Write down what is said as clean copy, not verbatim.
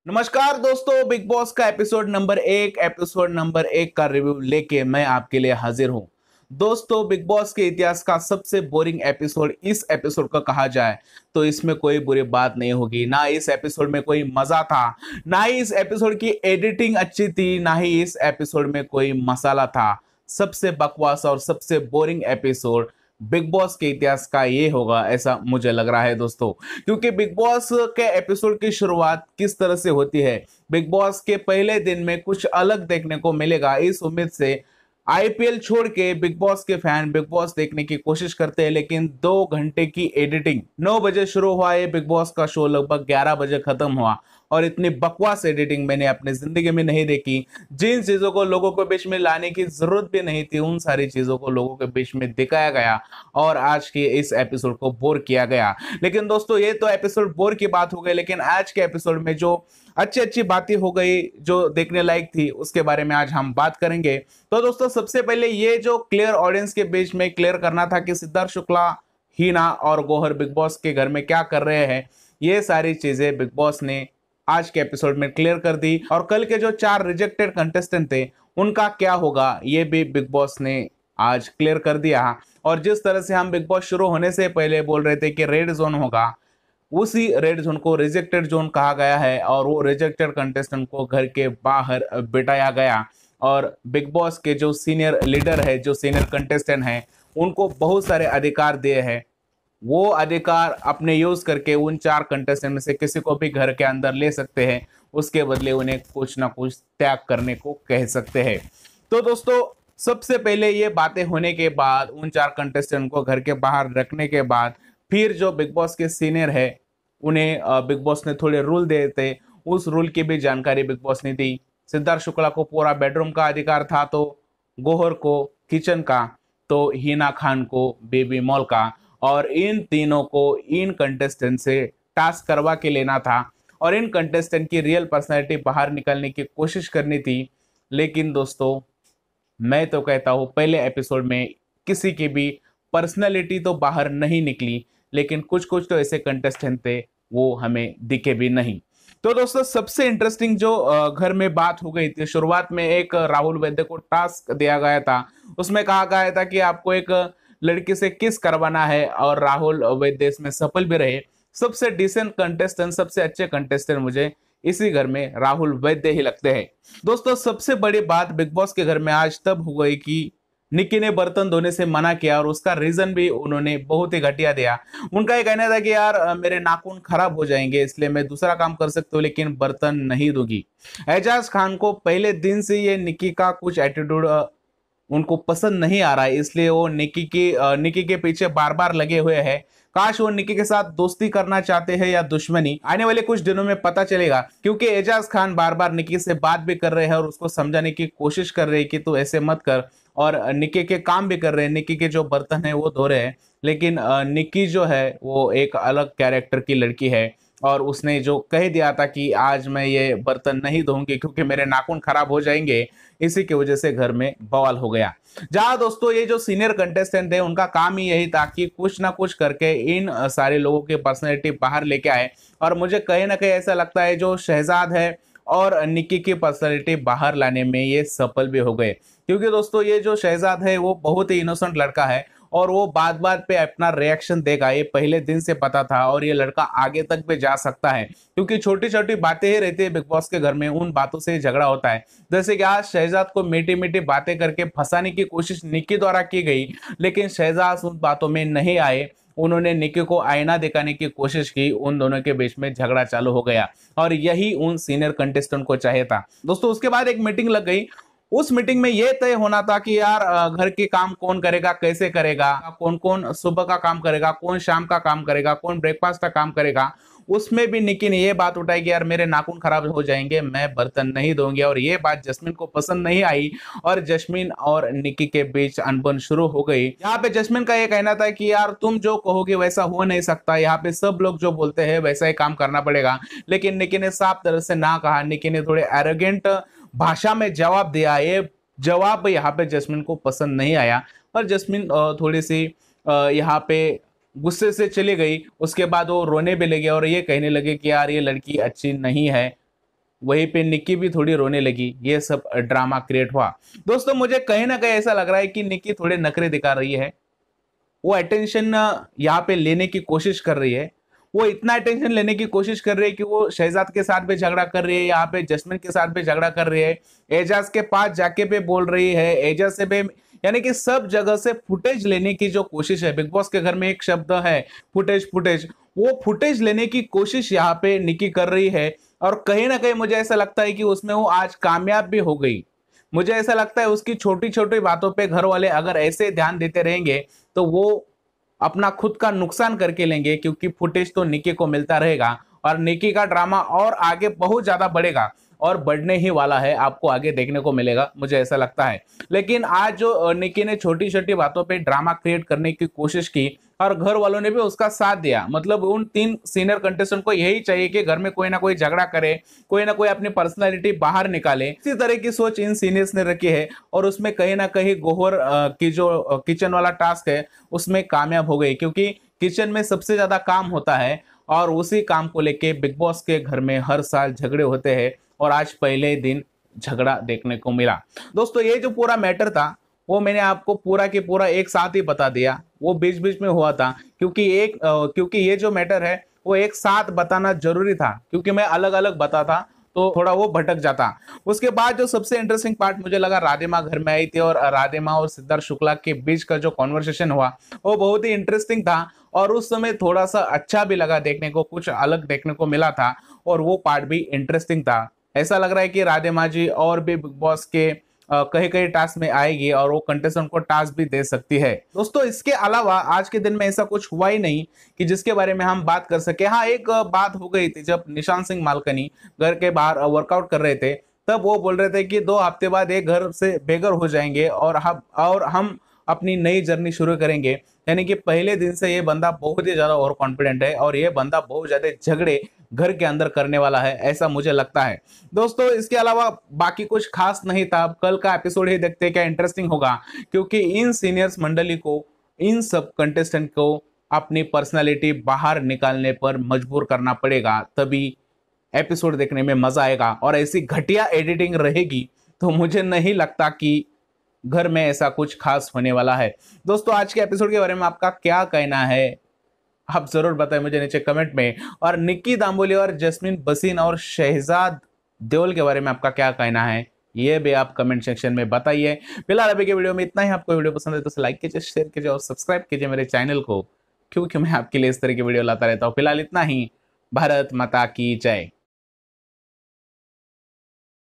नमस्कार दोस्तों, big boss का एपिसोड नंबर एक का रिव्यू लेके मैं आपके लिए हाजिर हूं। दोस्तों, बिग बॉस के इतिहास का सबसे बोरिंग एपिसोड इस एपिसोड का कहा जाए तो इसमें कोई बुरी बात नहीं होगी। ना इस एपिसोड में कोई मजा था, ना ही इस एपिसोड की एडिटिंग अच्छी थी, ना ही इस एपिसोड में कोई मसाला था। सबसे बकवास और सबसे बोरिंग एपिसोड बिग बॉस के इतिहास का ये होगा, ऐसा मुझे लग रहा है दोस्तों। क्योंकि बिग बॉस के एपिसोड की शुरुआत किस तरह से होती है, बिग बॉस के पहले दिन में कुछ अलग देखने को मिलेगा, इस उम्मीद से आईपीएल छोड़ के बिग बॉस के फैन बिग बॉस देखने की कोशिश करते हैं। लेकिन 2 घंटे की एडिटिंग, 9 बजे शुरू हुआ ये बिग बॉस का शो, लगभग 11 बजे खत्म हुआ। और इतनी बकवास एडिटिंग मैंने अपनी जिंदगी में नहीं देखी। जिन चीजों को लोगों के बीच में लाने की जरूरत भी नहीं थी, उन सारी चीजों को लोगों के बीच में दिखाया गया और आज के इस एपिसोड को बोर किया गया। लेकिन दोस्तों, ये तो एपिसोड बोर की बात हो गई, लेकिन आज के एपिसोड में जो अच्छी अच्छी बातें हो गई, जो देखने लायक थी, उसके बारे में आज हम बात करेंगे। तो दोस्तों, सबसे पहले ये जो क्लियर ऑडियंस के बीच में क्लियर करना था कि सिद्धार्थ शुक्ला, हीना और गौहर बिग बॉस के घर में क्या कर रहे हैं, ये सारी चीजें बिग बॉस ने आज के एपिसोड में क्लियर कर दी। और कल के जो 4 रिजेक्टेड कंटेस्टेंट थे, उनका क्या होगा, ये भी बिग बॉस ने आज क्लियर कर दिया। और जिस तरह से हम बिग बॉस शुरू होने से पहले बोल रहे थे कि रेड जोन होगा, उसी रेड जोन को रिजेक्टेड जोन कहा गया है और वो रिजेक्टेड कंटेस्टेंट को घर के बाहर बिठाया गया। और बिग बॉस के जो सीनियर लीडर है, जो सीनियर कंटेस्टेंट हैं, उनको बहुत सारे अधिकार दिए हैं। वो अधिकार अपने यूज करके उन 4 कंटेस्टेंट में से किसी को भी घर के अंदर ले सकते हैं, उसके बदले उन्हें कुछ ना कुछ त्याग करने को कह सकते हैं। तो दोस्तों, सबसे पहले ये बातें होने के बाद, उन 4 कंटेस्टेंट को घर के बाहर रखने के बाद, फिर जो बिग बॉस के सीनियर है, उन्हें बिग बॉस ने थोड़े रूल दिए थे। उस रूल की भी जानकारी बिग बॉस ने दी। सिद्धार्थ शुक्ला को पूरा बेडरूम का अधिकार था, तो गोहर को किचन का, तो हिना खान को बेबी मॉल का, और इन तीनों को इन कंटेस्टेंट से टास्क करवा के लेना था और इन कंटेस्टेंट की रियल पर्सनैलिटी बाहर निकालने की कोशिश करनी थी। लेकिन दोस्तों, मैं तो कहता हूँ पहले एपिसोड में किसी की भी पर्सनैलिटी तो बाहर नहीं निकली, लेकिन कुछ कुछ तो ऐसे कंटेस्टेंट थे, वो हमें दिखे भी नहीं। तो दोस्तों, सबसे इंटरेस्टिंग जो घर में बात हो गई थी, शुरुआत में एक राहुल वैद्य को टास्क दिया गया था। उसमें कहा गया था कि आपको एक लड़की से किस करवाना है और राहुल वैद्य इसमें सफल भी रहे। सबसे डिसेंट कंटेस्टेंट, सबसे अच्छे कंटेस्टेंट मुझे इसी घर में राहुल वैद्य ही लगते हैं। दोस्तों, सबसे बड़ी बात बिग बॉस के घर में आज तब हो गई कि निक्की ने बर्तन धोने से मना किया और उसका रीजन भी उन्होंने बहुत ही घटिया दिया। उनका ये कहना था कि यार मेरे नाखून खराब हो जाएंगे, इसलिए मैं दूसरा काम कर सकती हूँ लेकिन बर्तन नहीं धोगी। एजाज खान को पहले दिन से ये निक्की का कुछ एटीट्यूड उनको पसंद नहीं आ रहा है, इसलिए वो निक्की के पीछे बार बार लगे हुए हैं। काश वो निक्की के साथ दोस्ती करना चाहते हैं या दुश्मनी, आने वाले कुछ दिनों में पता चलेगा। क्योंकि एजाज खान बार बार निक्की से बात भी कर रहे हैं और उसको समझाने की कोशिश कर रहे हैं कि तू ऐसे मत कर, और निक्की के काम भी कर रहे हैं, निक्की के जो बर्तन है वो धो रहे हैं। लेकिन निक्की जो है वो एक अलग कैरेक्टर की लड़की है और उसने जो कह दिया था कि आज मैं ये बर्तन नहीं धोऊंगी क्योंकि मेरे नाखून खराब हो जाएंगे, इसी की वजह से घर में बवाल हो गया। जहां दोस्तों, ये जो सीनियर कंटेस्टेंट थे, उनका काम ही यही था कि कुछ ना कुछ करके इन सारे लोगों की पर्सनैलिटी बाहर लेके आए। और मुझे कहीं ना कहीं ऐसा लगता है जो शहजाद है और निक्की की पर्सनैलिटी बाहर लाने में ये सफल भी हो गए। क्योंकि दोस्तों, ये जो शहजाद है वो बहुत ही इनोसेंट लड़का है और वो बात बात पे अपना रिएक्शन देगा, ये पहले दिन से पता था। और ये लड़का आगे तक भी जा सकता है क्योंकि छोटी छोटी बातें ही रहती है बिग बॉस के घर में, उन बातों से झगड़ा होता है। जैसे कि आज शहजाद को मीठी मीठी बातें करके फंसाने की कोशिश निक्की द्वारा की गई, लेकिन शहजाद उन बातों में नहीं आए। उन्होंने निक्की को आईना दिखाने की कोशिश की, उन दोनों के बीच में झगड़ा चालू हो गया और यही उन सीनियर कंटेस्टेंट को चाहिए था। दोस्तों, उसके बाद एक मीटिंग लग गई। उस मीटिंग में यह तय होना था कि यार घर के काम कौन करेगा, कैसे करेगा, कौन कौन सुबह का काम करेगा, कौन शाम का काम करेगा, कौन ब्रेकफास्ट का काम करेगा। उसमें भी निक्की ने यह बात उठाई कि यार मेरे नाखून खराब हो जाएंगे, मैं बर्तन नहीं धोऊंगी। और ये बात जस्मिन को पसंद नहीं आई और जस्मिन और निक्की के बीच अनबन शुरू हो गई। यहाँ पे जस्मिन का ये कहना था कि यार तुम जो कहोगे वैसा हो नहीं सकता, यहाँ पे सब लोग जो बोलते हैं वैसा ही काम करना पड़ेगा। लेकिन निक्की ने साफ तरह से ना कहा। निक्की ने थोड़े एरोगेंट भाषा में जवाब दिया। ये जवाब यहाँ पे जस्मिन को पसंद नहीं आया और जस्मिन थोड़ी सी यहाँ पे गुस्से से चली गई। उसके बाद वो रोने भी लगे और ये कहने लगे कि यार ये लड़की अच्छी नहीं है, वहीं पे निक्की भी थोड़ी रोने लगी। ये सब ड्रामा क्रिएट हुआ। दोस्तों मुझे कहीं ना कहीं ऐसा लग रहा है कि निक्की थोड़े नखरे दिखा रही है। वो अटेंशन यहाँ पे लेने की कोशिश कर रही है। वो इतना अटेंशन लेने की कोशिश कर रही है कि वो शहजाद के साथ भी झगड़ा कर रही है, यहाँ पे जस्मिन के साथ भी झगड़ा कर रही है, एजाज के पास जाके भी बोल रही है, एजाज से भी, यानी कि सब जगह से फुटेज लेने की जो कोशिश है। बिग बॉस के घर में एक शब्द है फुटेज फुटेज, वो फुटेज लेने की कोशिश यहाँ पे निक्की कर रही है। और कहीं ना कहीं मुझे ऐसा लगता है कि उसमें वो आज कामयाब भी हो गई। मुझे ऐसा लगता है उसकी छोटी छोटी बातों पे घर वाले अगर ऐसे ध्यान देते रहेंगे तो वो अपना खुद का नुकसान करके लेंगे, क्योंकि फुटेज तो निक्की को मिलता रहेगा और निक्की का ड्रामा और आगे बहुत ज्यादा बढ़ेगा और बढ़ने ही वाला है। आपको आगे देखने को मिलेगा, मुझे ऐसा लगता है। लेकिन आज जो निक्की ने छोटी छोटी बातों पे ड्रामा क्रिएट करने की कोशिश की और घर वालों ने भी उसका साथ दिया। मतलब उन 3 सीनियर कंटेस्टेंट को यही चाहिए कि घर में कोई ना कोई झगड़ा करे, कोई ना कोई अपनी पर्सनैलिटी बाहर निकाले। इसी तरह की सोच इन सीनियर्स ने रखी है और उसमें कहीं ना कहीं गोहर की जो किचन वाला टास्क है उसमें कामयाब हो गई, क्योंकि किचन में सबसे ज्यादा काम होता है और उसी काम को लेके बिग बॉस के घर में हर साल झगड़े होते हैं और आज पहले दिन झगड़ा देखने को मिला। दोस्तों ये जो पूरा मैटर था वो मैंने आपको पूरा के पूरा एक साथ ही बता दिया। वो बीच बीच में हुआ था क्योंकि ये जो मैटर है वो एक साथ बताना जरूरी था, क्योंकि मैं अलग अलग बताता तो थोड़ा वो भटक जाता। उसके बाद जो सबसे इंटरेस्टिंग पार्ट मुझे लगा, राधेमा घर में आई थी और राधेमा और सिद्धार्थ शुक्ला के बीच का जो कॉन्वर्सेशन हुआ वो बहुत ही इंटरेस्टिंग था और उस समय थोड़ा सा अच्छा भी लगा देखने को, कुछ अलग देखने को मिला था और वो पार्ट भी इंटरेस्टिंग था। ऐसा लग रहा है कि राधेमा जी और भी बिग बॉस के कहीं कहीं टास्क में आएगी और वो कंटेस्टेंट को टास्क भी दे सकती है। दोस्तों इसके अलावा आज के दिन में ऐसा कुछ हुआ ही नहीं कि जिसके बारे में हम बात कर सके। हाँ एक बात हो गई थी, जब निशांत सिंह मालकनी घर के बाहर वर्कआउट कर रहे थे तब वो बोल रहे थे कि 2 हफ्ते बाद एक घर से बेघर हो जाएंगे और हम अपनी नई जर्नी शुरू करेंगे। यानी कि पहले दिन से ये बंदा बहुत ही ज्यादा ओवर कॉन्फिडेंट है और ये बंदा बहुत ज्यादा झगड़े घर के अंदर करने वाला है, ऐसा मुझे लगता है। दोस्तों इसके अलावा बाकी कुछ खास नहीं था। अब कल का एपिसोड ही देखते हैं क्या इंटरेस्टिंग होगा, क्योंकि इन सीनियर्स मंडली को, इन सब कंटेस्टेंट को अपनी पर्सनालिटी बाहर निकालने पर मजबूर करना पड़ेगा, तभी एपिसोड देखने में मजा आएगा। और ऐसी घटिया एडिटिंग रहेगी तो मुझे नहीं लगता कि घर में ऐसा कुछ खास होने वाला है। दोस्तों आज के एपिसोड के बारे में आपका क्या कहना है आप जरूर बताएं मुझे नीचे कमेंट में। और निक्की दाम्बोली और जस्मिन बसीन और शहजाद देओल के बारे में आपका क्या कहना है ये भी आप कमेंट सेक्शन में बताइए। फिलहाल अभी के वीडियो में इतना ही। आपको वीडियो पसंद है तो लाइक कीजिए, शेयर कीजिए और सब्सक्राइब कीजिए मेरे चैनल को, क्योंकि मैं आपके लिए इस तरह की वीडियो लाता रहता हूँ। फिलहाल इतना ही। भारत माता की जय।